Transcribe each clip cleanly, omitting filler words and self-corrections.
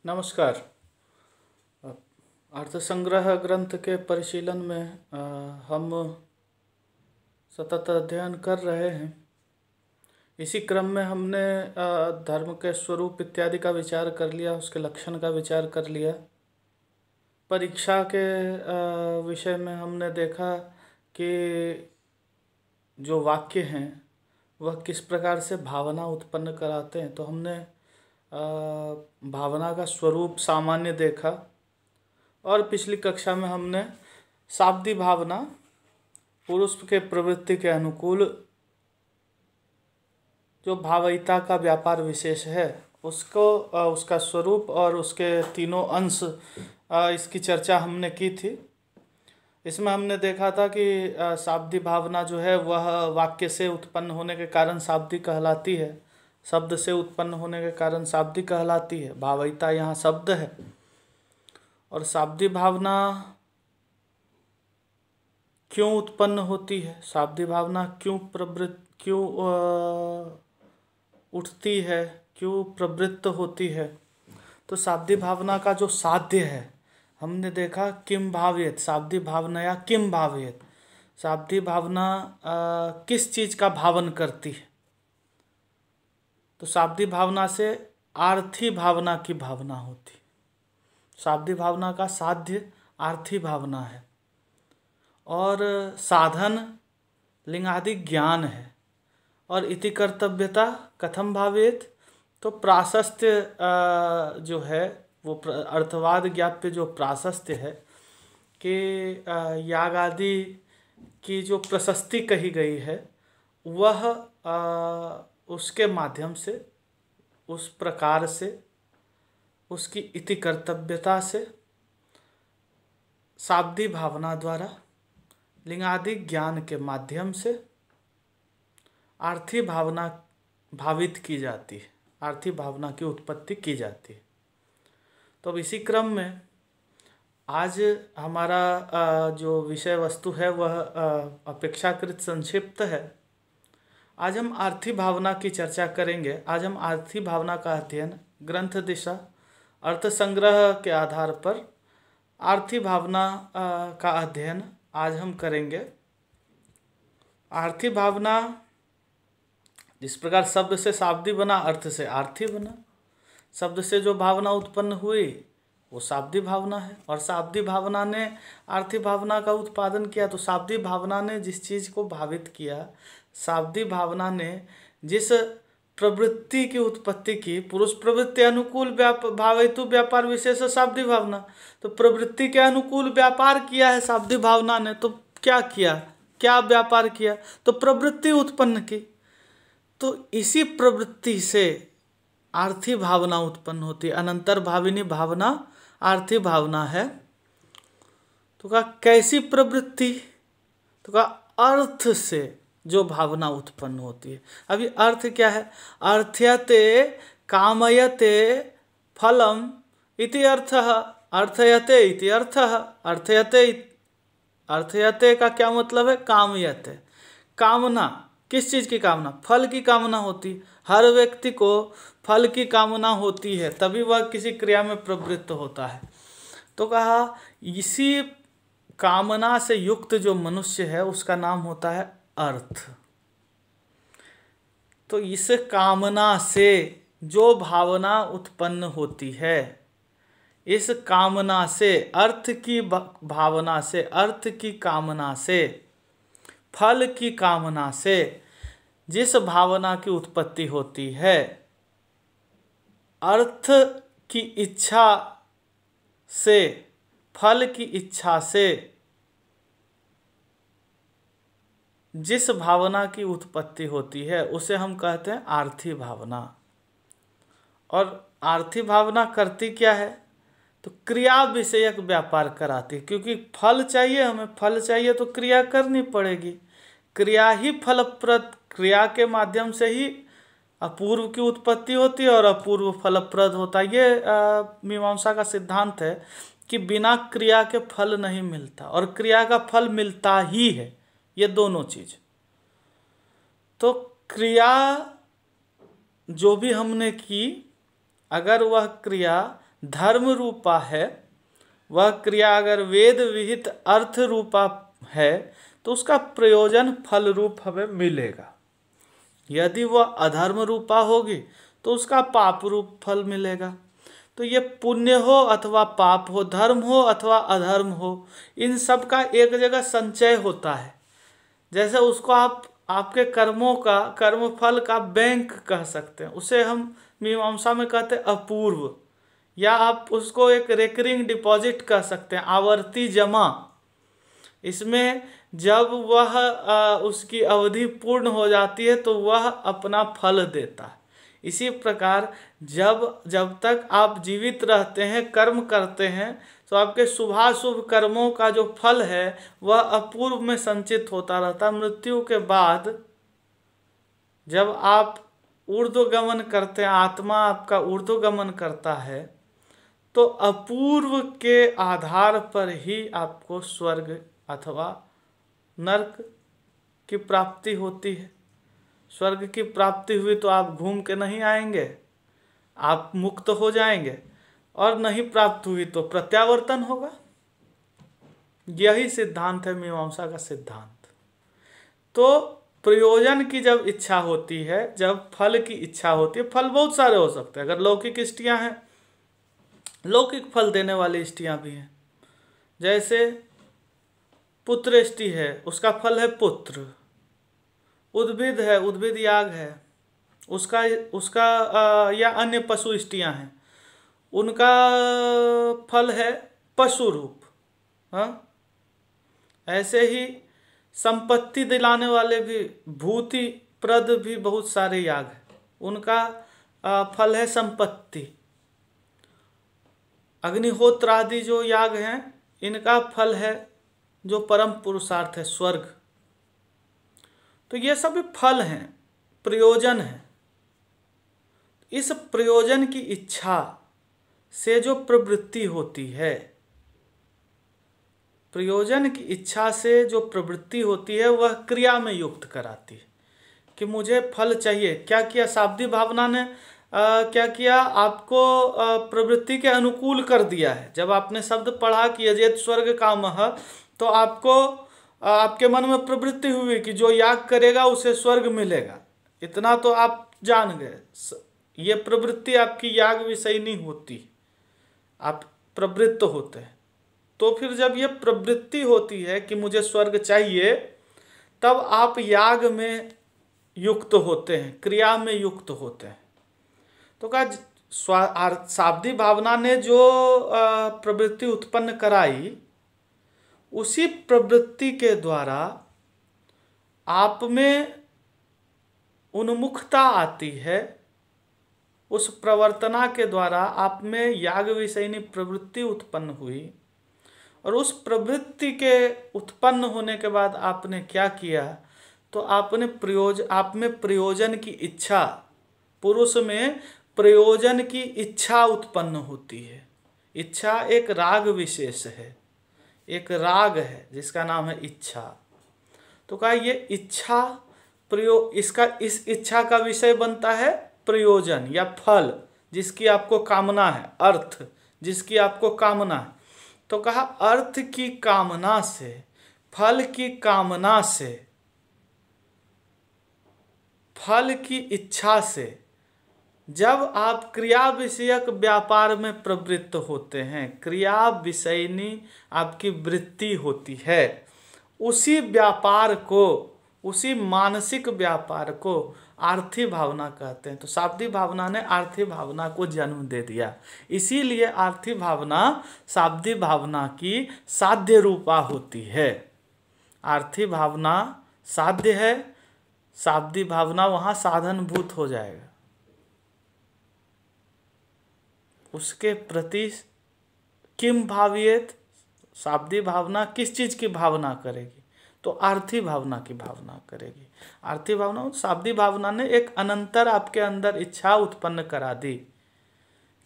नमस्कार। अर्थसंग्रह ग्रंथ के परिशीलन में हम सतत अध्ययन कर रहे हैं। इसी क्रम में हमने धर्म के स्वरूप इत्यादि का विचार कर लिया, उसके लक्षण का विचार कर लिया। परीक्षा के विषय में हमने देखा कि जो वाक्य हैं वह किस प्रकार से भावना उत्पन्न कराते हैं। तो हमने भावना का स्वरूप सामान्य देखा और पिछली कक्षा में हमने शाब्दी भावना पुरुष के प्रवृत्ति के अनुकूल जो भावयिता का व्यापार विशेष है उसको उसका स्वरूप और उसके तीनों अंश इसकी चर्चा हमने की थी। इसमें हमने देखा था कि शाब्दी भावना जो है वह वाक्य से उत्पन्न होने के कारण शाब्दी कहलाती है, शब्द से उत्पन्न होने के कारण शाब्दी कहलाती है। भावयिता यहाँ शब्द है। और शाब्दी भावना क्यों उत्पन्न होती है, शाब्दी भावना क्यों उठती है, क्यों प्रवृत्त होती है। तो शाब्दी भावना का जो साध्य है हमने देखा किम भावयेत, शाब्दी भावनाया किम भावयेत। शाब्दी भावना किस चीज़ का भावन करती है। तो शाब्दी भावना से आर्थी भावना की भावना होती है। शाब्दी भावना का साध्य आर्थी भावना है और साधन लिंगादि ज्ञान है। और इति कर्तव्यता कथम भावेत, तो प्राशस्त्य जो है वो अर्थवाद ज्ञाप्य जो प्राशस्त्य है कि याग आदि की जो प्रशस्ति कही गई है वह उसके माध्यम से, उस प्रकार से, उसकी इति कर्तव्यता से शाब्दी भावना द्वारा लिंगादि ज्ञान के माध्यम से आर्थी भावना भावित की जाती है, आर्थी भावना की उत्पत्ति की जाती है। तो अब इसी क्रम में आज हमारा जो विषय वस्तु है वह अपेक्षाकृत संक्षिप्त है। आज हम आर्थी भावना की चर्चा करेंगे। आज हम आर्थी भावना का अध्ययन ग्रंथ दिशा अर्थ संग्रह के आधार पर आर्थी भावना का अध्ययन आज हम करेंगे। आर्थी भावना जिस प्रकार शब्द से शाब्दी बना, अर्थ से आर्थी बना। शब्द से जो भावना उत्पन्न हुई वो शाब्दी भावना है और शाब्दी भावना ने आर्थी भावना का उत्पादन किया। तो शाब्दी भावना ने जिस चीज़ को भावित किया, शाब्दी भावना ने जिस प्रवृत्ति की उत्पत्ति की, पुरुष प्रवृत्ति अनुकूल भावयितु व्यापार विशेष शाब्दी भावना। तो प्रवृत्ति के अनुकूल व्यापार किया है शाब्दी भावना ने। तो क्या किया, क्या व्यापार किया, तो प्रवृत्ति उत्पन्न की। तो इसी प्रवृत्ति से आर्थी भावना उत्पन्न होती है। अनंतर भाविनी भावना आर्थी भावना है। तो कहा कैसी प्रवृत्ति, तो कहा अर्थ से जो भावना उत्पन्न होती है। अभी अर्थ क्या है, अर्थयते कामयते फलम इति अर्थः, अर्थयते इति अर्थः। अर्थयते का क्या मतलब है, कामयते, कामना, किस चीज़ की कामना, फल की कामना होती। हर व्यक्ति को फल की कामना होती है तभी वह किसी क्रिया में प्रवृत्त होता है। तो कहा इसी कामना से युक्त जो मनुष्य है उसका नाम होता है अर्थ। तो इस कामना से जो भावना उत्पन्न होती है, इस कामना से, अर्थ की भावना से, अर्थ की कामना से, फल की कामना से जिस भावना की उत्पत्ति होती है, अर्थ की इच्छा से, फल की इच्छा से जिस भावना की उत्पत्ति होती है उसे हम कहते हैं आर्थी भावना। और आर्थी भावना करती क्या है, तो क्रिया विषयक व्यापार कराती है। क्योंकि फल चाहिए, हमें फल चाहिए तो क्रिया करनी पड़ेगी। क्रिया ही फलप्रद, क्रिया के माध्यम से ही अपूर्व की उत्पत्ति होती है और अपूर्व फलप्रद होता है। ये मीमांसा का सिद्धांत है कि बिना क्रिया के फल नहीं मिलता और क्रिया का फल मिलता ही है, ये दोनों चीज। तो क्रिया जो भी हमने की, अगर वह क्रिया धर्म रूपा है, वह क्रिया अगर वेद विहित अर्थ रूपा है तो उसका प्रयोजन फल रूप हमें मिलेगा। यदि वह अधर्म रूपा होगी तो उसका पाप रूप फल मिलेगा। तो ये पुण्य हो अथवा पाप हो, धर्म हो अथवा अधर्म हो, इन सब का एक जगह संचय होता है। जैसे उसको आप आपके कर्मों का, कर्म फल का बैंक कह सकते हैं, उसे हम मीमांसा में कहते हैं अपूर्व, या आप उसको एक रेकरिंग डिपॉजिट कह सकते हैं, आवर्ती जमा। इसमें जब वह उसकी अवधि पूर्ण हो जाती है तो वह अपना फल देता है। इसी प्रकार जब तक आप जीवित रहते हैं, कर्म करते हैं, तो आपके शुभाशुभ कर्मों का जो फल है वह अपूर्व में संचित होता रहता है। मृत्यु के बाद जब आप ऊर्ध्वगमन करते हैं, आत्मा आपका ऊर्ध्वगमन करता है, तो अपूर्व के आधार पर ही आपको स्वर्ग अथवा नरक की प्राप्ति होती है। स्वर्ग की प्राप्ति हुई तो आप घूम के नहीं आएंगे, आप मुक्त हो जाएंगे, और नहीं प्राप्त हुई तो प्रत्यावर्तन होगा। यही सिद्धांत है मीमांसा का सिद्धांत। तो प्रयोजन की जब इच्छा होती है, जब फल की इच्छा होती है, फल बहुत सारे हो सकते हैं। अगर लौकिक इष्टियां हैं, लौकिक फल देने वाली इष्टियां भी हैं। जैसे पुत्र इष्टि है, उसका फल है पुत्र। उद्भिद है, उद्भिद याग है, उसका या अन्य पशु इष्टियां हैं, उनका फल है पशु रूप। हाँ, ऐसे ही संपत्ति दिलाने वाले भी भूति प्रद भी बहुत सारे याग हैं, उनका फल है संपत्ति। अग्निहोत्र आदि जो याग हैं, इनका फल है जो परम पुरुषार्थ है, स्वर्ग। तो ये सब फल हैं, प्रयोजन है। इस प्रयोजन की इच्छा से जो प्रवृत्ति होती है, प्रयोजन की इच्छा से जो प्रवृत्ति होती है, वह क्रिया में युक्त कराती है कि मुझे फल चाहिए। क्या किया शाब्दिक भावना ने? क्या किया? आपको प्रवृत्ति के अनुकूल कर दिया है। जब आपने शब्द पढ़ा कि यजेत स्वर्ग कामः, तो आपको आपके मन में प्रवृत्ति हुई कि जो याग करेगा उसे स्वर्ग मिलेगा। इतना तो आप जान गए। ये प्रवृत्ति आपकी याग विषय नहीं होती, आप प्रवृत्त होते हैं। तो फिर जब ये प्रवृत्ति होती है कि मुझे स्वर्ग चाहिए, तब आप याग में युक्त होते हैं, क्रिया में युक्त होते हैं। तो कहा शाब्दिक भावना ने जो प्रवृत्ति उत्पन्न कराई, उसी प्रवृत्ति के द्वारा आप में उन्मुखता आती है। उस प्रवर्तना के द्वारा आप में याग विषयनी प्रवृत्ति उत्पन्न हुई, और उस प्रवृत्ति के उत्पन्न होने के बाद आपने क्या किया? तो आप में प्रयोजन की इच्छा, पुरुष में प्रयोजन की इच्छा उत्पन्न होती है। इच्छा एक राग विशेष है, एक राग है जिसका नाम है इच्छा। तो कहा ये इच्छा इस इच्छा का विषय बनता है प्रयोजन या फल, जिसकी आपको कामना है, अर्थ जिसकी आपको कामना है। तो कहा अर्थ की कामना से, फल की कामना से, फल की इच्छा से जब आप क्रिया विषयक व्यापार में प्रवृत्त होते हैं, क्रिया विषयनी आपकी वृत्ति होती है, उसी व्यापार को, उसी मानसिक व्यापार को आर्थी भावना कहते हैं। तो शाब्दिक भावना ने आर्थी भावना को जन्म दे दिया। इसीलिए आर्थी भावना शाब्दिक भावना की साध्य रूपा होती है। आर्थी भावना साध्य है, शाब्दिक भावना वहाँ साधनभूत हो जाएगा। उसके प्रति किम भावियेत, शाब्दिक भावना किस चीज की भावना करेगी? तो आर्थी भावना की भावना करेगी। आर्थी भावना, शाब्दिक भावना ने एक अनंतर आपके अंदर इच्छा उत्पन्न करा दी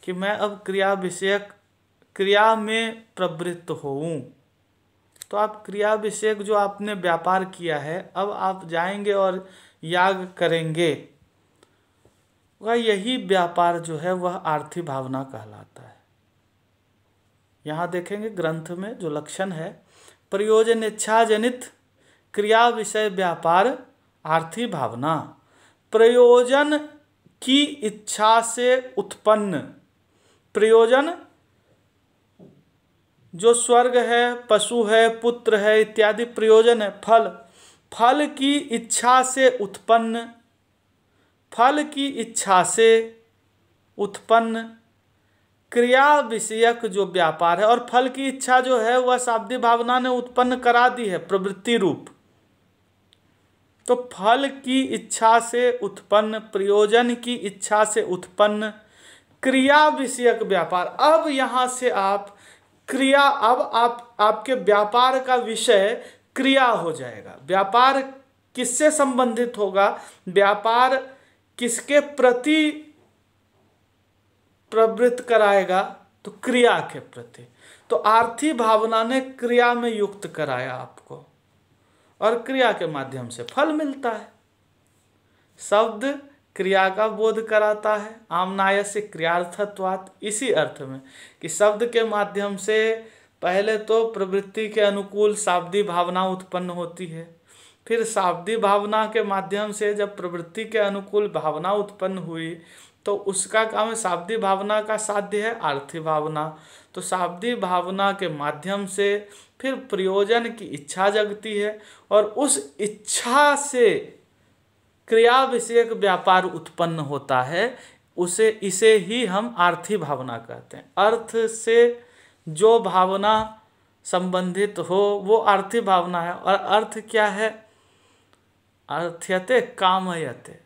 कि मैं अब क्रिया विषयक, क्रिया में प्रवृत्त होऊं। तो आप क्रिया विषयक जो आपने व्यापार किया है, अब आप जाएंगे और याग करेंगे, वह यही व्यापार जो है वह आर्थी भावना कहलाता है। यहाँ देखेंगे ग्रंथ में जो लक्षण है, प्रयोजन इच्छा जनित क्रिया विषय व्यापार आर्थी भावना। प्रयोजन की इच्छा से उत्पन्न, प्रयोजन जो स्वर्ग है, पशु है, पुत्र है इत्यादि प्रयोजन है। फल, फल की इच्छा से उत्पन्न, फल की इच्छा से उत्पन्न क्रिया विषयक जो व्यापार है। और फल की इच्छा जो है वह शाब्दिक भावना ने उत्पन्न करा दी है प्रवृत्ति रूप। तो फल की इच्छा से उत्पन्न, प्रयोजन की इच्छा से उत्पन्न क्रिया विषयक व्यापार। अब यहाँ से आप क्रिया, अब आपके व्यापार का विषय क्रिया हो जाएगा। व्यापार किससे संबंधित होगा? व्यापार किसके प्रति प्रवृत्त कराएगा? तो क्रिया के प्रति। तो आर्थी भावना ने क्रिया में युक्त कराया आपको, और क्रिया के माध्यम से फल मिलता है। शब्द क्रिया का बोध कराता है, आमनायस्य क्रियार्थत्वात्, इसी अर्थ में कि शब्द के माध्यम से पहले तो प्रवृत्ति के अनुकूल शाब्दिक भावना उत्पन्न होती है, फिर शाब्दिक भावना के माध्यम से जब प्रवृत्ति के अनुकूल भावना उत्पन्न हुई तो उसका काम है, शाब्दिक भावना का साध्य है आर्थी भावना। तो शाब्दिक भावना के माध्यम से फिर प्रयोजन की इच्छा जगती है, और उस इच्छा से क्रिया विषयक व्यापार उत्पन्न होता है। इसे ही हम आर्थी भावना कहते हैं। अर्थ से जो भावना संबंधित हो वो आर्थी भावना है। और अर्थ क्या है? अर्थयते कामयते,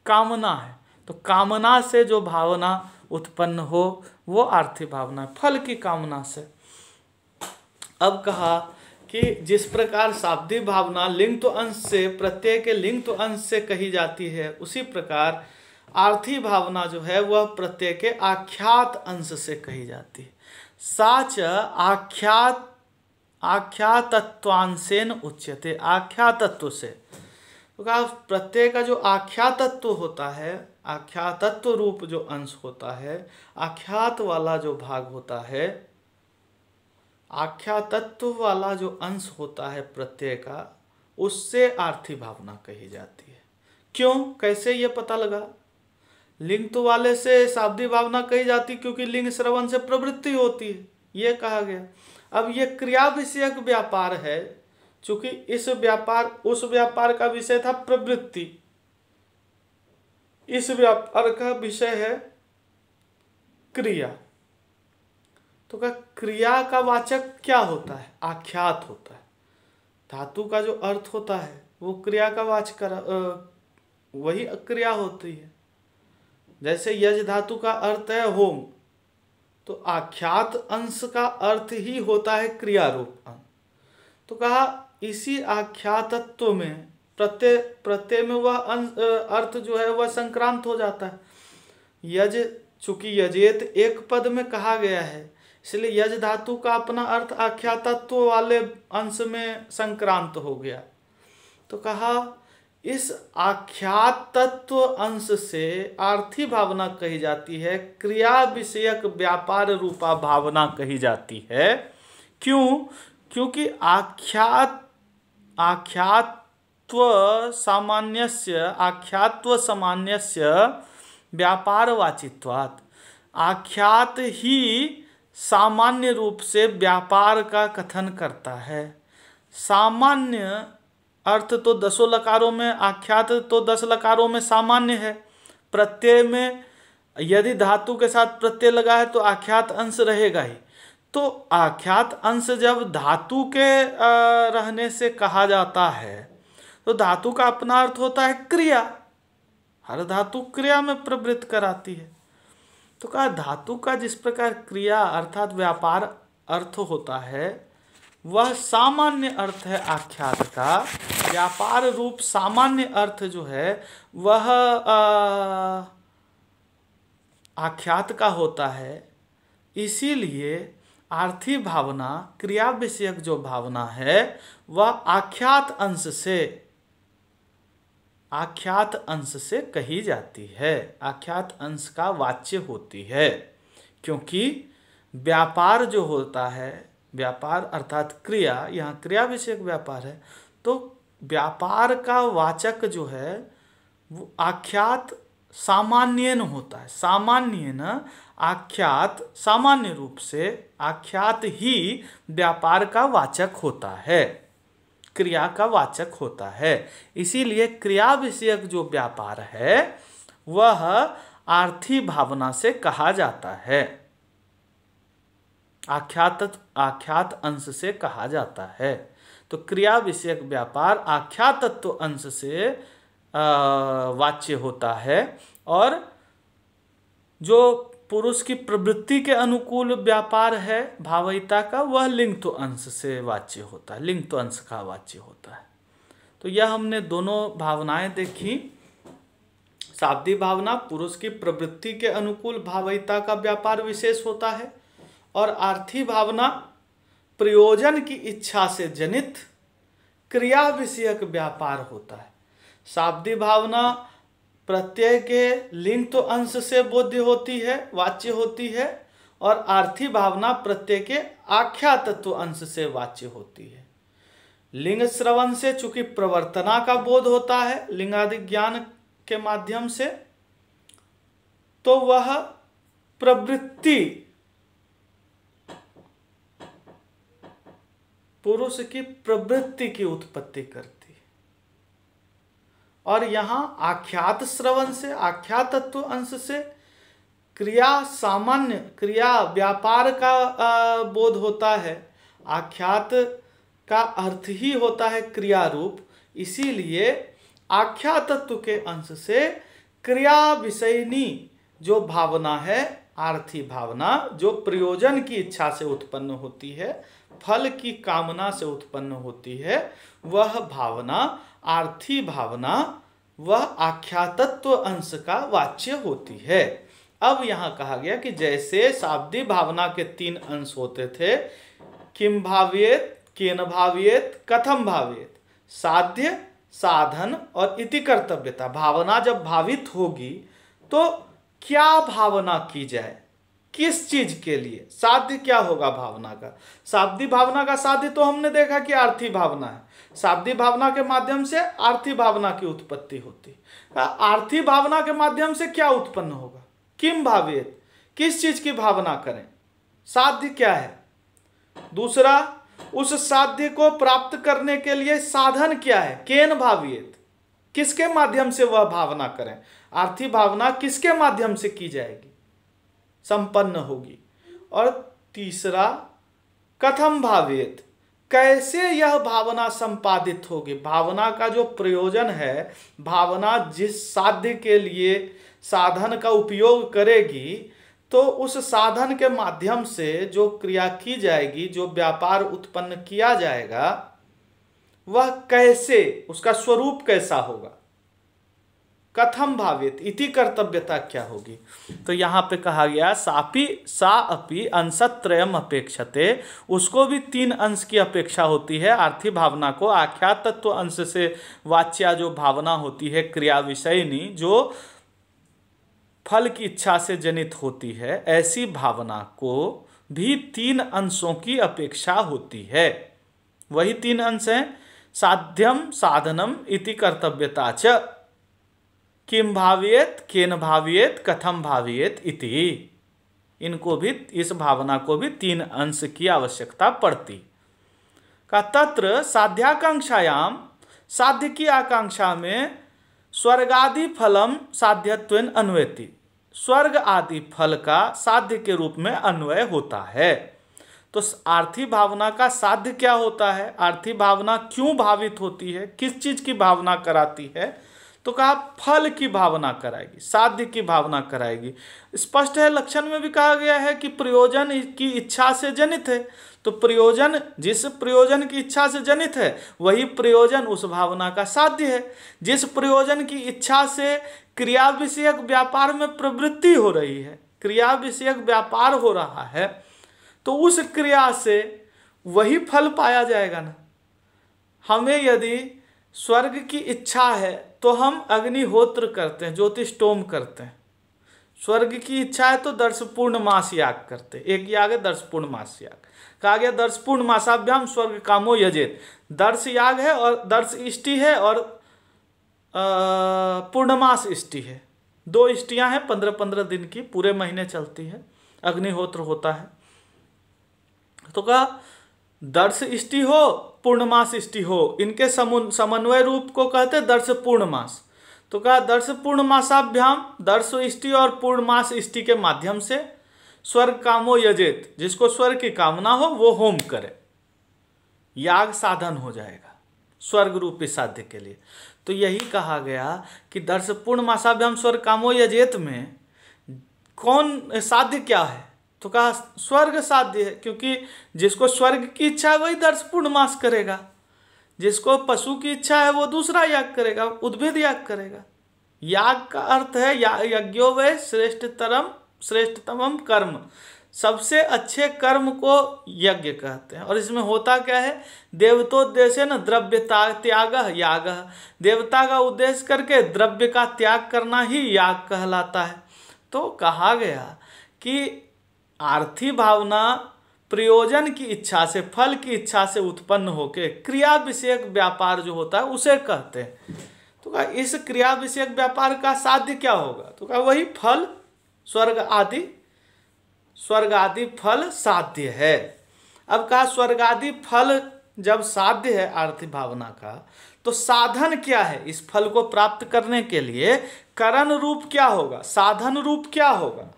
कामना है। तो कामना से जो भावना उत्पन्न हो वो आर्थी भावना है, फल की कामना से। अब कहा कि जिस प्रकार शाब्दिक भावना लिंग तो अंश से, प्रत्यय के लिंग तो अंश से कही जाती है, उसी प्रकार आर्थी भावना जो है वह प्रत्यय के आख्यात अंश से कही जाती है। साच आख्यातत्वांशेन उच्यते, आख्यातत्व से। तो कहा प्रत्यय का जो आख्यातत्व होता है, आख्यातत्व रूप जो अंश होता है, आख्यात वाला जो भाग होता है, आख्यातत्व वाला जो अंश होता है प्रत्यय का, उससे आर्थी भावना कही जाती है। क्यों, कैसे ये पता लगा? लिंग तो वाले से शाब्दिक भावना कही जाती क्योंकि लिंग श्रवण से प्रवृत्ति होती है, ये कहा गया। अब ये क्रिया विषयक व्यापार है, चूंकि इस व्यापार, उस व्यापार का विषय था प्रवृत्ति, इस व्यापार का विषय है क्रिया। तो क्या क्रिया का वाचक क्या होता है? आख्यात होता है। धातु का जो अर्थ होता है वो क्रिया का वाचक, वही क्रिया होती है। जैसे यज धातु का अर्थ है होम, तो आख्यात अंश का अर्थ ही होता है क्रिया रूप अंश। तो कहा इसी आख्यातत्व में प्रत्यय में वह अर्थ जो है वह संक्रांत हो जाता है। यज, चूंकि यजेत एक पद में कहा गया है, इसलिए यज धातु का अपना अर्थ आख्यातत्व वाले अंश में संक्रांत हो गया। तो कहा इस आख्यातत्व अंश से आर्थी भावना कही जाती है, क्रिया विषयक व्यापार रूपा भावना कही जाती है। क्यों? क्योंकि आख्यात्व सामान्यस्य व्यापारवाचित्वात्, आख्यात ही सामान्य रूप से व्यापार का कथन करता है। सामान्य अर्थ तो 10 लकारों में, आख्यात तो 10 लकारों में सामान्य है। प्रत्यय में यदि धातु के साथ प्रत्यय लगा है तो आख्यात अंश रहेगा ही। तो आख्यात अंश जब धातु के रहने से कहा जाता है तो धातु का अपना अर्थ होता है क्रिया। हर धातु क्रिया में प्रवृत्त कराती है। तो कहा धातु का जिस प्रकार क्रिया अर्थात व्यापार अर्थ होता है, वह सामान्य अर्थ है आख्यात का। व्यापार रूप सामान्य अर्थ जो है वह आख्यात का होता है। इसीलिए आर्थी भावना, क्रिया विषयक जो भावना है, वह आख्यात अंश से कही जाती है, आख्यात अंश का वाच्य होती है। क्योंकि व्यापार जो होता है, व्यापार अर्थात क्रिया, यहाँ क्रिया विषयक व्यापार है, तो व्यापार का वाचक जो है वो आख्यात सामान्यन होता है। सामान्यन आख्यात, सामान्य रूप से आख्यात ही व्यापार का वाचक होता है, क्रिया का वाचक होता है। इसीलिए क्रिया विषयक जो व्यापार है वह आर्थी भावना से कहा जाता है, आख्यात अंश से कहा जाता है। तो क्रिया विषयक व्यापार आख्यातत्व अंश से वाच्य होता है, और जो पुरुष की प्रवृत्ति के अनुकूल व्यापार है भावयिता का, वह लिंग अंश से वाच्य होता है, लिंग अंश का वाच्य होता है। तो यह हमने दोनों भावनाएं देखी। शाब्दिक भावना पुरुष की प्रवृत्ति के अनुकूल भावयिता का व्यापार विशेष होता है, और आर्थी भावना प्रयोजन की इच्छा से जनित क्रिया विषयक व्यापार होता है। शाब्दिक भावना प्रत्यय के लिंग तो अंश से बोध्य होती है, वाच्य होती है, और आर्थी भावना प्रत्यय के आख्यातत्व अंश से वाच्य होती है। लिंग श्रवण से चूंकि प्रवर्तना का बोध होता है लिंगादि ज्ञान के माध्यम से, तो वह प्रवृत्ति पुरुष की प्रवृत्ति की उत्पत्ति करती है। और यहाँ आख्यात श्रवण से, आख्यातत्व अंश से क्रिया, सामान्य क्रिया व्यापार का बोध होता है। आख्यात का अर्थ ही होता है क्रिया रूप, इसीलिए आख्यातत्व के अंश से क्रिया विषयनी जो भावना है, आर्थी भावना, जो प्रयोजन की इच्छा से उत्पन्न होती है, फल की कामना से उत्पन्न होती है, वह भावना आर्थी भावना, वह आख्यातत्व अंश का वाच्य होती है। अब यहाँ कहा गया कि जैसे शाब्दिक भावना के 3 अंश होते थे, किम भावेत, केन भावेत, कथम भावेत, साध्य, साधन और इति कर्तव्यता। भावना जब भावित होगी तो क्या भावना की जाए, किस चीज के लिए, साध्य क्या होगा भावना का। शाब्दिक भावना का साध्य तो हमने देखा कि आर्थी भावना है। शाब्दिक भावना के माध्यम से आर्थी भावना की उत्पत्ति होती है। आर्थी भावना के माध्यम से क्या उत्पन्न होगा, किम भावेत, किस चीज की भावना करें, साध्य क्या है। दूसरा, उस साध्य को प्राप्त करने के लिए साधन क्या है, केन भावेत, किसके माध्यम से वह भावना करें। आर्थी भावना किसके माध्यम से की जाएगी, संपन्न होगी। और तीसरा, कथम भावेत, कैसे यह भावना संपादित होगी। भावना का जो प्रयोजन है, भावना जिस साध्य के लिए साधन का उपयोग करेगी, तो उस साधन के माध्यम से जो क्रिया की जाएगी, जो व्यापार उत्पन्न किया जाएगा, वह कैसे, उसका स्वरूप कैसा होगा। कथम भावित, इति कर्तव्यता क्या होगी। तो यहाँ पे कहा गया सापि सा अपि अंशत्रयम अपेक्षते, उसको भी 3 अंश की अपेक्षा होती है। आर्थी भावना को आख्यात तत्व अंश से वाच्या जो भावना होती है क्रिया विषयनी, जो फल की इच्छा से जनित होती है, ऐसी भावना को भी 3 अंशों की अपेक्षा होती है। वही 3 अंश हैं, साध्यम, साधनम, इति कर्तव्यता च, किम भावेत, केन भावेत, कथम भावेत इति। इनको भी, इस भावना को भी 3 अंश की आवश्यकता पड़ती। का तत्र साध्याकांक्षायाम, साध्य की आकांक्षा में स्वर्गादि फलम साध्यत्वेन अन्वयति, स्वर्ग आदि फल का साध्य के रूप में अन्वय होता है। तो आर्थी भावना का साध्य क्या होता है, आर्थी भावना क्यों भावित होती है, किस चीज की भावना कराती है। तो कहा फल की भावना कराएगी, साध्य की भावना कराएगी। स्पष्ट है, लक्षण में भी कहा गया है कि प्रयोजन की इच्छा से जनित है। तो प्रयोजन, जिस प्रयोजन की इच्छा से जनित है, वही प्रयोजन उस भावना का साध्य है। जिस प्रयोजन की इच्छा से क्रिया विषयक व्यापार में प्रवृत्ति हो रही है, क्रिया विषयक व्यापार हो रहा है, तो उस क्रिया से वही फल पाया जाएगा ना। हमें यदि स्वर्ग की इच्छा है तो हम अग्निहोत्र करते हैं, ज्योतिष्टोम करते हैं, स्वर्ग की इच्छा है तो दर्श पूर्णमास याग करते, एक याग है दर्श पूर्णमास याग। कहा गया दर्श पूर्णमासाभ्याम स्वर्ग कामो यजेत, दर्श याग है और दर्श इष्टि है और पूर्णमास इष्टि है। 2 इष्टियां हैं 15-15 दिन की, पूरे महीने चलती है, अग्निहोत्र होता है। तो कहा दर्श इष्टि हो पूर्णमास इष्टि हो, इनके समन्वय रूप को कहते दर्श पूर्णमास। तो कहा दर्श पूर्णमासाभ्याम, दर्श इष्टि और पूर्णमास इष्टि के माध्यम से स्वर्ग कामो यजेत, जिसको स्वर्ग की कामना हो वो होम करे, याग साधन हो जाएगा स्वर्ग रूपी साध्य के लिए। तो यही कहा गया कि दर्श पूर्णमासाभ्याम स्वर्ग कामो यजेत में कौन साध्य क्या है, तो कहा स्वर्ग साध्य है, क्योंकि जिसको स्वर्ग की इच्छा है वही दर्श पूर्णमास करेगा, जिसको पशु की इच्छा है वो दूसरा याग करेगा, उद्भिद याग करेगा। याग का अर्थ है यज्ञो वे श्रेष्ठतम कर्म, सबसे अच्छे कर्म को यज्ञ कहते हैं। और इसमें होता क्या है, देवतोद्देश्य न द्रव्य त्याग याग, देवता का उद्देश्य करके द्रव्य का त्याग करना ही याग कहलाता है। तो कहा गया कि आर्थी भावना प्रयोजन की इच्छा से, फल की इच्छा से उत्पन्न होके क्रिया विषयक व्यापार जो होता है उसे कहते हैं। तो कहा इस क्रिया विषयक व्यापार का साध्य क्या होगा, तो कहा वही फल स्वर्ग आदि फल साध्य है। अब कहा स्वर्ग आदि फल जब साध्य है आर्थी भावना का, तो साधन क्या है इस फल को प्राप्त करने के लिए, करण रूप क्या होगा, साधन रूप क्या होगा।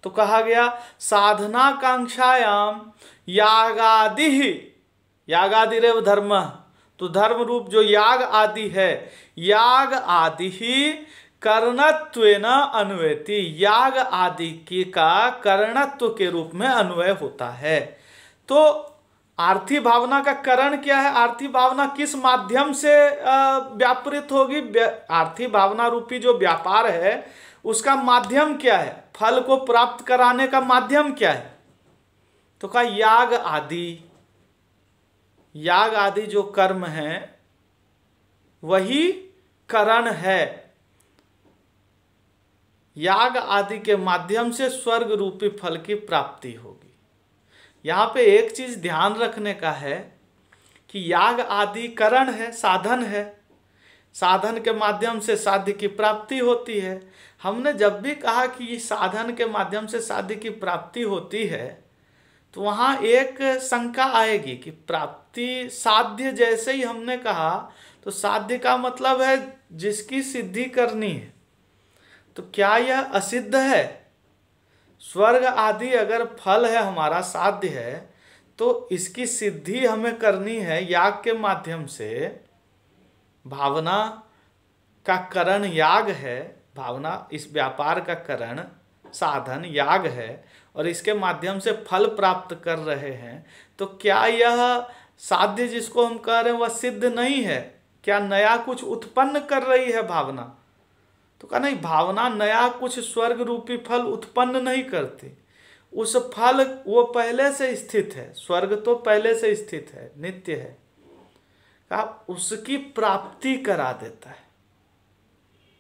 तो कहा गया साधनाकांक्षायाम यागादिरेव धर्म, तो धर्म रूप जो याग आदि है, याग आदि ही कर्णत्वेन अन्वयति, याग आदि की का कर्णत्व के रूप में अन्वय होता है। तो आर्थी भावना का करण क्या है, आर्थी भावना किस माध्यम से व्यापृत होगी, आर्थी भावना रूपी जो व्यापार है उसका माध्यम क्या है, फल को प्राप्त कराने का माध्यम क्या है। तो कहा याग आदि जो कर्म है वही करण है, याग आदि के माध्यम से स्वर्ग रूपी फल की प्राप्ति होगी। यहाँ पे एक चीज ध्यान रखने का है कि याग आदि करण है, साधन है, साधन के माध्यम से साध्य की प्राप्ति होती है। हमने जब भी कहा कि ये साधन के माध्यम से साध्य की प्राप्ति होती है, तो वहाँ एक शंका आएगी कि प्राप्ति साध्य, जैसे ही हमने कहा तो साध्य का मतलब है जिसकी सिद्धि करनी है, तो क्या यह असिद्ध है। स्वर्ग आदि अगर फल है हमारा, साध्य है, तो इसकी सिद्धि हमें करनी है याग के माध्यम से। भावना का करण याग है, भावना इस व्यापार का करण साधन याग है, और इसके माध्यम से फल प्राप्त कर रहे हैं। तो क्या यह साध्य जिसको हम कह रहे हैं वह सिद्ध नहीं है, क्या नया कुछ उत्पन्न कर रही है भावना। तो कहा नहीं, भावना नया कुछ स्वर्ग रूपी फल उत्पन्न नहीं करती, उस फल वो पहले से स्थित है, स्वर्ग तो पहले से स्थित है, नित्य है, कहा उसकी प्राप्ति करा देता है,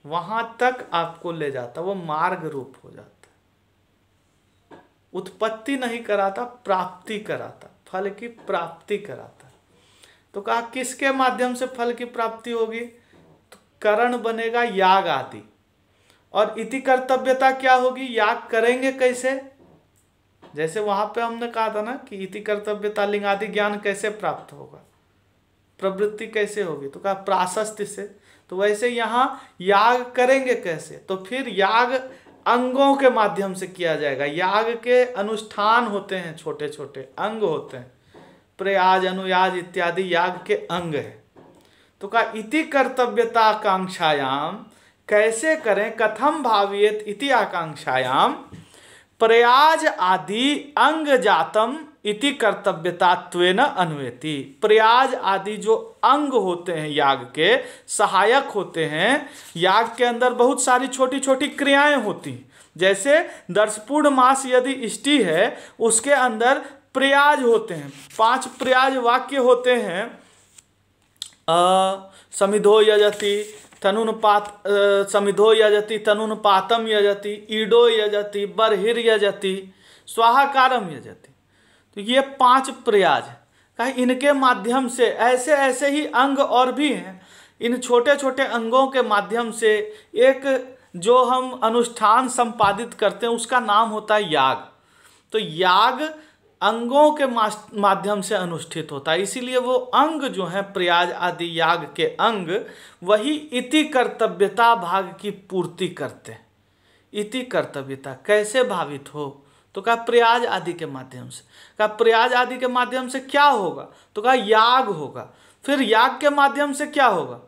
वहां तक आपको ले जाता, वो मार्ग रूप हो जाता है। उत्पत्ति नहीं कराता, प्राप्ति कराता, फल की प्राप्ति कराता। तो कहा किसके माध्यम से फल की प्राप्ति होगी, तो करण बनेगा याग आदि। और इति कर्तव्यता क्या होगी, याग करेंगे कैसे, जैसे वहां पे हमने कहा था ना कि इति कर्तव्यता लिंगादि ज्ञान कैसे प्राप्त होगा, प्रवृत्ति कैसे होगी, तो कहा प्राशस्त्य से। तो वैसे यहाँ याग करेंगे कैसे, तो फिर याग अंगों के माध्यम से किया जाएगा। याग के अनुष्ठान होते हैं, छोटे छोटे अंग होते हैं, प्रयाज अनुयाज इत्यादि याग के अंग है। तो कहा इति कर्तव्यता आकांक्षायाम, कैसे करें, कथम भावियत इति आकांक्षायाम प्रयाज आदि अंग जातम इति कर्तव्यतात्वेन अन्वेति। प्रयाज आदि जो अंग होते हैं याग के, सहायक होते हैं, याग के अंदर बहुत सारी छोटी छोटी क्रियाएं होती हैं। जैसे दर्शपूर्ण मास यदि इष्टि है, उसके अंदर प्रयाज होते हैं, 5 प्रयाज वाक्य होते हैं, समिधो यजति, तनुनुपात समिधो यजति, तनुनुपातम यजति, ईडो यजति, बर्हिर यजति, स्वाहाकारम यजति। तो ये 5 प्रयाज है। कहा इनके माध्यम से ऐसे ऐसे ही अंग और भी हैं। इन छोटे छोटे अंगों के माध्यम से एक जो हम अनुष्ठान संपादित करते हैं उसका नाम होता है याग। तो याग अंगों के माध्यम से अनुष्ठित होता है, इसीलिए वो अंग जो है प्रयाज आदि याग के अंग वही इति कर्तव्यता भाग की पूर्ति करते हैं। इति कर्तव्यता कैसे भावित हो, तो कहा प्रयाज आदि के माध्यम से। कहा प्रयाज आदि के माध्यम से क्या होगा, तो कहा याग होगा। फिर याग के माध्यम से क्या होगा,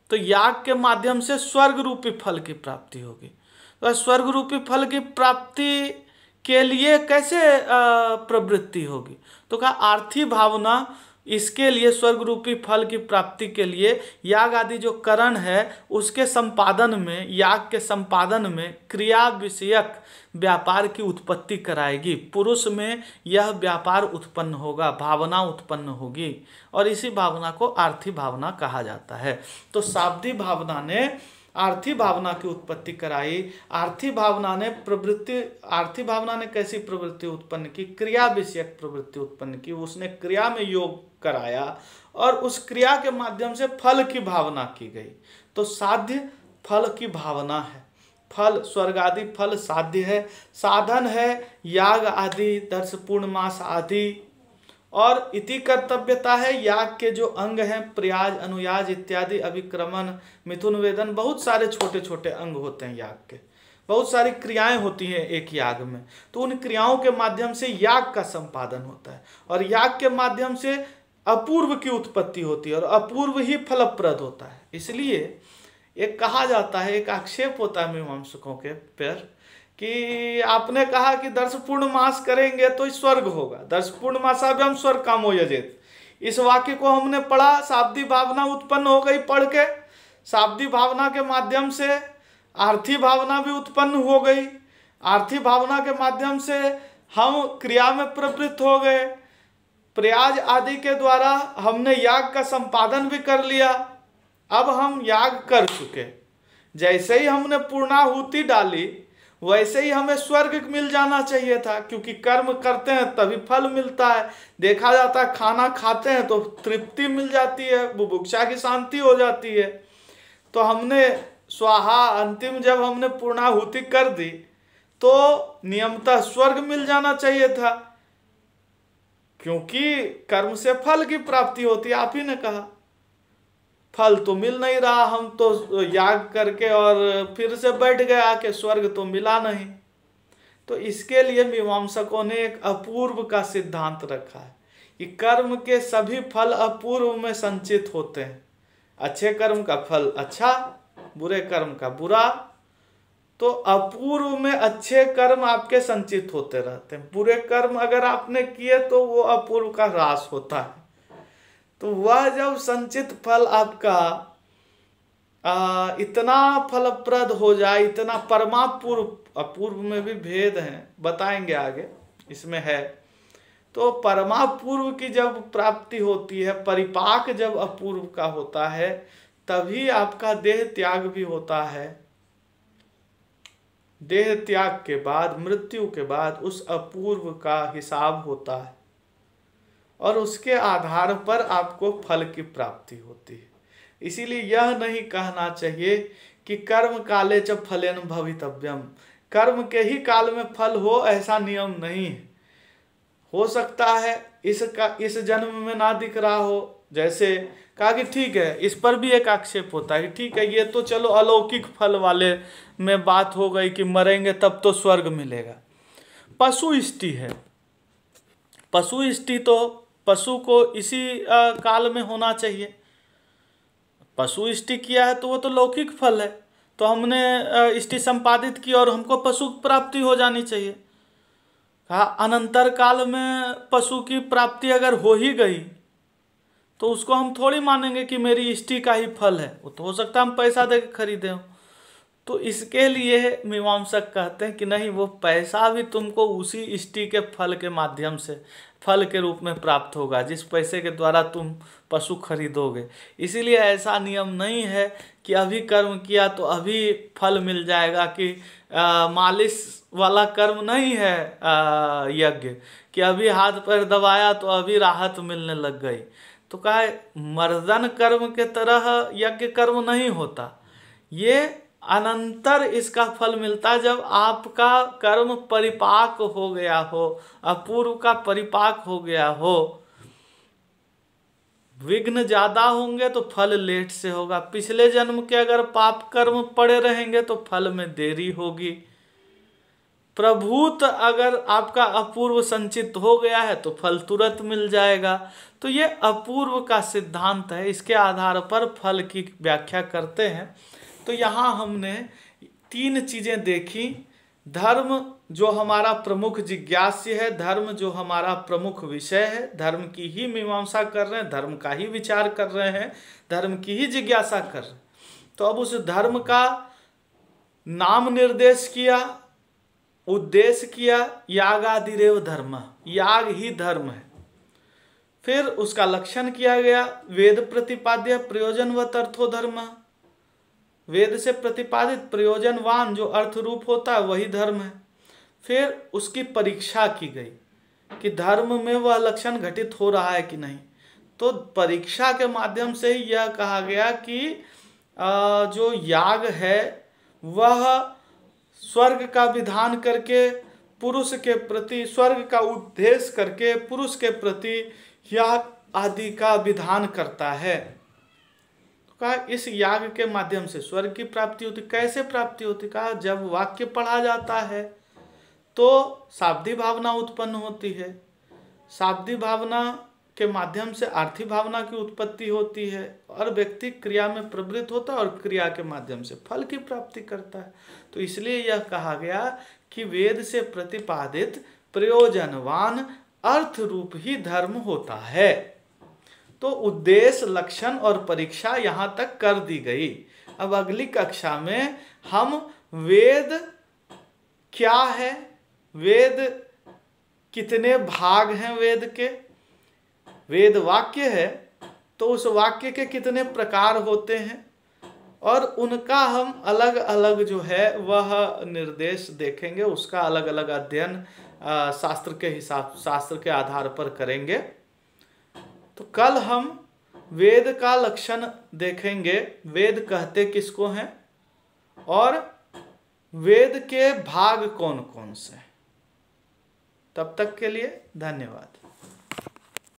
तो याग के माध्यम से स्वर्ग रूपी फल की प्राप्ति होगी। तो स्वर्ग रूपी फल की प्राप्ति के लिए कैसे प्रवृत्ति होगी, तो कहा आर्थी भावना इसके लिए स्वर्ग रूपी फल की प्राप्ति के लिए याग आदि जो करण है उसके संपादन में, याग के संपादन में क्रिया विषयक व्यापार की उत्पत्ति कराएगी। पुरुष में यह व्यापार उत्पन्न होगा, भावना उत्पन्न होगी, और इसी भावना को आर्थी भावना कहा जाता है। तो शाब्दी भावना ने आर्थी भावना की उत्पत्ति कराई। आर्थी भावना ने कैसी प्रवृत्ति उत्पन्न की, क्रिया विषयक प्रवृत्ति उत्पन्न की। उसने क्रिया में योग कराया और उस क्रिया के माध्यम से फल की भावना की गई। तो साध्य फल की भावना है। फल स्वर्ग आदि फल साध्य है, साधन है याग आदि, दर्श पूर्णमास आदि। और इति कर्तव्यता है याग के जो अंग हैं, प्रयाज, अनुयाज इत्यादि, अभिक्रमण, मिथुन वेदन, बहुत सारे छोटे छोटे अंग होते हैं याग के। बहुत सारी क्रियाएं होती हैं एक याग में, तो उन क्रियाओं के माध्यम से याग का संपादन होता है और याग के माध्यम से अपूर्व की उत्पत्ति होती है और अपूर्व ही फलप्रद होता है। इसलिए एक कहा जाता है, एक आक्षेप होता है मीमांसकों के पर कि आपने कहा कि दर्श पूर्णमास करेंगे तो स्वर्ग होगा, दर्श पूर्णमासाभ्याम स्वर्ग कामो यजेत। इस वाक्य को हमने पढ़ा, शाब्दी भावना उत्पन्न हो गई, पढ़ के शाब्दी भावना के माध्यम से आर्थी भावना भी उत्पन्न हो गई। आर्थी भावना के माध्यम से हम क्रिया में प्रवृत्त हो गए। प्रयाज आदि के द्वारा हमने याग का संपादन भी कर लिया। अब हम याग कर चुके, जैसे ही हमने पूर्णाहुति डाली वैसे ही हमें स्वर्ग मिल जाना चाहिए था, क्योंकि कर्म करते हैं तभी फल मिलता है। देखा जाता है खाना खाते हैं तो तृप्ति मिल जाती है, बुभुक्षा की शांति हो जाती है। तो हमने स्वाहा अंतिम जब हमने पूर्णाहुति कर दी तो नियमतः स्वर्ग मिल जाना चाहिए था, क्योंकि कर्म से फल की प्राप्ति होती है। आप ही ने कहा फल तो मिल नहीं रहा, हम तो याग करके और फिर से बैठ गए आके, स्वर्ग तो मिला नहीं। तो इसके लिए मीमांसकों ने एक अपूर्व का सिद्धांत रखा है कि कर्म के सभी फल अपूर्व में संचित होते हैं। अच्छे कर्म का फल अच्छा, बुरे कर्म का बुरा। तो अपूर्व में अच्छे कर्म आपके संचित होते रहते हैं, बुरे कर्म अगर आपने किए तो वो अपूर्व का ह्रास होता है। तो वह जब संचित फल आपका इतना फलप्रद हो जाए, इतना परमापूर्व, अपूर्व में भी भेद हैं, बताएंगे आगे इसमें है। तो परमापूर्व की जब प्राप्ति होती है, परिपाक जब अपूर्व का होता है, तभी आपका देह त्याग भी होता है। देह त्याग के बाद, मृत्यु के बाद उस अपूर्व का हिसाब होता है और उसके आधार पर आपको फल की प्राप्ति होती है। इसीलिए यह नहीं कहना चाहिए कि कर्म काले च फलेन भवितव्यम, कर्म के ही काल में फल हो, ऐसा नियम नहीं है। हो सकता है इस जन्म में ना दिख रहा हो, जैसे कहा कि ठीक है, इस पर भी एक आक्षेप होता है कि ठीक है ये तो चलो अलौकिक फल वाले में बात हो गई कि मरेंगे तब तो स्वर्ग मिलेगा। पशु इष्टि है, पशु इष्टि तो पशु को इसी काल में होना चाहिए। पशु इष्टि किया है तो वो तो लौकिक फल है, तो हमने इष्टि संपादित की और हमको पशु प्राप्ति हो जानी चाहिए। कहा अनंतर काल में पशु की प्राप्ति अगर हो ही गई तो उसको हम थोड़ी मानेंगे कि मेरी इष्टि का ही फल है। वो तो हो सकता है हम पैसा दे के खरीदे हो, तो इसके लिए मीमांसक कहते हैं कि नहीं, वो पैसा भी तुमको उसी इष्टि के फल के माध्यम से फल के रूप में प्राप्त होगा, जिस पैसे के द्वारा तुम पशु खरीदोगे। इसीलिए ऐसा नियम नहीं है कि अभी कर्म किया तो अभी फल मिल जाएगा, कि मालिश वाला कर्म नहीं है यज्ञ, कि अभी हाथ पैर दबाया तो अभी राहत मिलने लग गई। तो कहा मर्दन कर्म के तरह यज्ञ कर्म नहीं होता, ये अनंतर इसका फल मिलता है जब आपका कर्म परिपाक हो गया हो, अपूर्व का परिपाक हो गया हो। विघ्न ज्यादा होंगे तो फल लेट से होगा, पिछले जन्म के अगर पाप कर्म पड़े रहेंगे तो फल में देरी होगी। प्रभुत अगर आपका अपूर्व संचित हो गया है तो फल तुरंत मिल जाएगा। तो ये अपूर्व का सिद्धांत है, इसके आधार पर फल की व्याख्या करते हैं। तो यहाँ हमने 3 चीजें देखी। धर्म जो हमारा प्रमुख जिज्ञास्य है, धर्म जो हमारा प्रमुख विषय है, धर्म की ही मीमांसा कर रहे हैं, धर्म का ही विचार कर रहे हैं, धर्म की ही जिज्ञासा कर रहे हैं। तो अब उस धर्म का नाम निर्देश किया, उद्देश्य किया, यागादिरेव धर्म, याग ही धर्म है। फिर उसका लक्षण किया गया, वेद प्रतिपाद्य प्रयोजनवत अर्थो धर्म, वेद से प्रतिपादित प्रयोजनवान जो अर्थ रूप होता है वही धर्म है। फिर उसकी परीक्षा की गई कि धर्म में वह लक्षण घटित हो रहा है कि नहीं। तो परीक्षा के माध्यम से ही यह कहा गया कि जो याग है वह स्वर्ग का विधान करके पुरुष के प्रति, स्वर्ग का उद्देश्य करके पुरुष के प्रति याग आदि का विधान करता है। तो कहा इस याग के माध्यम से स्वर्ग की प्राप्ति होती। कैसे प्राप्ति होती? कहा जब वाक्य पढ़ा जाता है तो शाब्दी भावना उत्पन्न होती है, शाब्दी भावना के माध्यम से आर्थी भावना की उत्पत्ति होती है, और व्यक्ति क्रिया में प्रवृत्त होता है और क्रिया के माध्यम से फल की प्राप्ति करता है। तो इसलिए यह कहा गया कि वेद से प्रतिपादित प्रयोजनवान अर्थ रूप ही धर्म होता है। तो उद्देश्य, लक्षण और परीक्षा यहाँ तक कर दी गई। अब अगली कक्षा में हम वेद क्या है, वेद कितने भाग हैं, वेद के, वेद वाक्य है तो उस वाक्य के कितने प्रकार होते हैं, और उनका हम अलग अलग जो है वह निर्देश देखेंगे। उसका अलग अलग अध्ययन शास्त्र के हिसाब, शास्त्र के आधार पर करेंगे। तो कल हम वेद का लक्षण देखेंगे, वेद कहते किसको हैं और वेद के भाग कौन कौन से। तब तक के लिए धन्यवाद।